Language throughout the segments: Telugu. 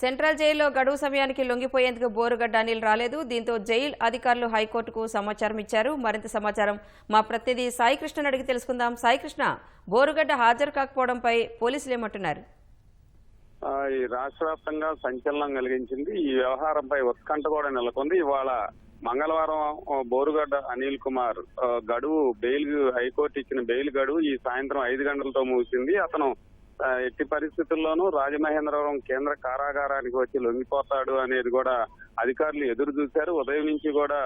సెంట్రల్ జైల్లో గడువు సమయానికి లొంగిపోయేందుకు బోరుగడ్డ అనిల్ రాలేదు. దీంతో జైలు అధికారులు హైకోర్టుకు సమాచారం ఇచ్చారు. మరింత సమాచారం మా ప్రతినిధి సాయికృష్ణను అడిగి తెలుసుకుందాం. సాయికృష్ణ, బోరుగడ్డ హాజరు కాకపోవడంపై పోలీసులు ఏమంటున్నారు? ఈ రాష్ట్ర వ్యాప్తంగా సంచలనం కలిగించింది. ఈ వ్యవహారంపై ఉత్కంఠ కూడా నెలకొంది. ఇవాళ మంగళవారం బోరుగడ్డ అనిల్ కుమార్ గడువు బెయిల్ హైకోర్టు ఇచ్చిన బెయిల్ గడువు ఈ సాయంత్రం 5 గంటలతో ముగిసింది. అతను ఎట్టి పరిస్థితుల్లోనూ రాజమహేంద్రవరం కేంద్ర కారాగారానికి వచ్చి లొంగిపోతాడు అనేది కూడా అధికారులు ఎదురు చూశారు. ఉదయం నుంచి కూడా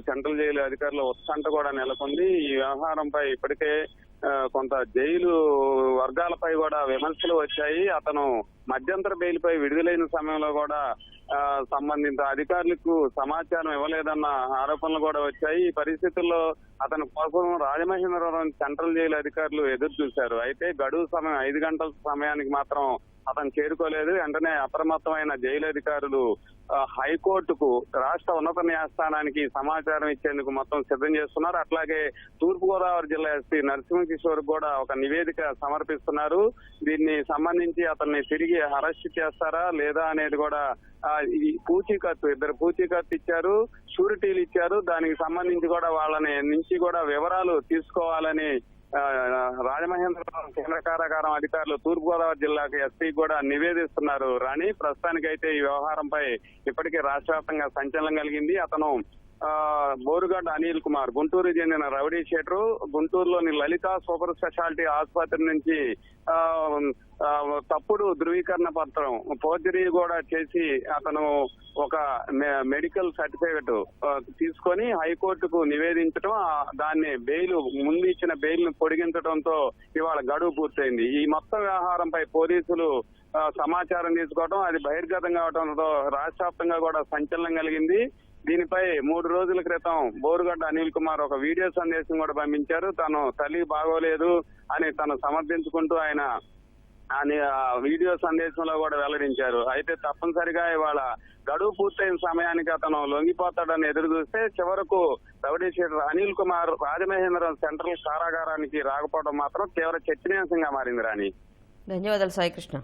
సెంట్రల్ జైలు అధికారుల ఉత్కంఠ కూడా నెలకొంది. ఈ వ్యవహారంపై ఇప్పటికే కొంత జైలు వర్గాలపై కూడా విమర్శలు వచ్చాయి. అతను మధ్యంతర బెయిల్ పై విడుదలైన సమయంలో కూడా సంబంధిత అధికారులకు సమాచారం ఇవ్వలేదన్న ఆరోపణలు కూడా వచ్చాయి. ఈ పరిస్థితుల్లో అతని కోసం రాజమహేంద్రవరం సెంట్రల్ జైలు అధికారులు ఎదురు చూశారు. అయితే గడువు సమయం 5 గంటల సమయానికి మాత్రం అతను చేరుకోలేదు. వెంటనే అప్రమత్తమైన జైలు అధికారులు హైకోర్టుకు, రాష్ట్ర ఉన్నత న్యాయస్థానానికి సమాచారం ఇచ్చేందుకు మొత్తం సిద్ధం చేస్తున్నారు. అట్లాగే తూర్పుగోదావరి జిల్లా ఎస్పీ నరసింహకిషోర్ కూడా ఒక నివేదిక సమర్పిస్తున్నారు. దీన్ని సంబంధించి అతన్ని తిరిగి అరెస్ట్ చేస్తారా లేదా అనేది కూడా ఇద్దరు పూచీకత్తు ఇచ్చారు, షూరిటీలు ఇచ్చారు. దానికి సంబంధించి కూడా వాళ్ళని నుంచి కూడా వివరాలు తీసుకోవాలని రాజమహేంద్రవరం కేంద్ర కారాగారం అధికారులు తూర్పుగోదావరి జిల్లాకు ఎస్పీ కూడా నివేదిస్తున్నారు. రాణి, ప్రస్తుతానికైతే ఈ వ్యవహారంపై ఇప్పటికే రాష్ట్ర వ్యాప్తంగా సంచలనం కలిగింది. అతను బోరుగడ్డ అనిల్ కుమార్ గుంటూరు చెందిన రౌడీ షీటరు. గుంటూరులోని లలిత సూపర్ స్పెషాలిటీ ఆసుపత్రి నుంచి తప్పుడు ధృవీకరణ పత్రం ఫోర్జరీ కూడా చేసి అతను ఒక మెడికల్ సర్టిఫికెట్ తీసుకొని హైకోర్టుకు నివేదించడం, దాన్ని ముందు ఇచ్చిన బెయిల్ ను పొడిగించడంతో ఇవాళ గడువు పూర్తయింది. ఈ మొత్తం వ్యవహారంపై పోలీసులు సమాచారం తీసుకోవడం, అది బహిర్గతం కావడంతో రాష్ట్ర వ్యాప్తంగా కూడా సంచలనం కలిగింది. దీనిపై 3 రోజుల క్రితం బోరుగడ్డ అనిల్ కుమార్ ఒక వీడియో సందేశం కూడా పంపించారు. తను తల్లి బాగోలేదు అని తను సమర్థించుకుంటూ ఆయన వీడియో సందేశంలో కూడా వెల్లడించారు. అయితే తప్పనిసరిగా ఇవాళ గడువు పూర్తయిన సమయానికి అతను లొంగిపోతాడని ఎదురు చూస్తే చివరకు rowdy sheeter Anil Kumar Rajamahendravaram central కారాగారానికి రాకపోవడం మాత్రం తీవ్ర చర్చనీయాంశంగా మారింది. రాణి, ధన్యవాదాలు సాయికృష్ణ.